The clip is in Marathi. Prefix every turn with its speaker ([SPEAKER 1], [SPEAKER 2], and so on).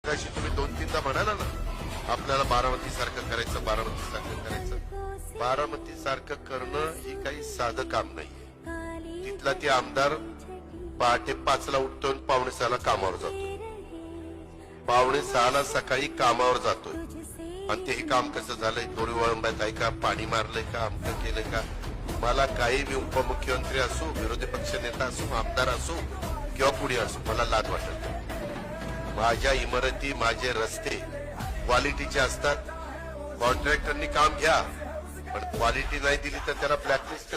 [SPEAKER 1] मगाशी तुम्ही 2-3दा म्हणाला ना, आपल्याला बारामती सारखं करायचं, बारामती सारखं करायचं. बारामती सारखं करणं ही काही साधं काम नाहीये. तिथला ते आमदार पहाटे 5ला उठतो आणि 5:45ला कामावर जातो. 5:45ला सकाळी कामावर जातोय आणि ते हे काम कसं झालंय, दोरी वळंब्यात आहे का, पाणी मारलंय का, अमकं केलंय का. मला काही मी उपमुख्यमंत्री असो, विरोधी पक्ष नेता असो, आमदार असो किंवा कुणी असो, मला लाज वाटत नाही. माझ्या इमारती, माझे रस्ते क्वालिटीचे असतात. कॉन्ट्रॅक्टरनी काम घ्या, पण क्वालिटी नाही दिली तर त्याला ब्लॅकलिस्ट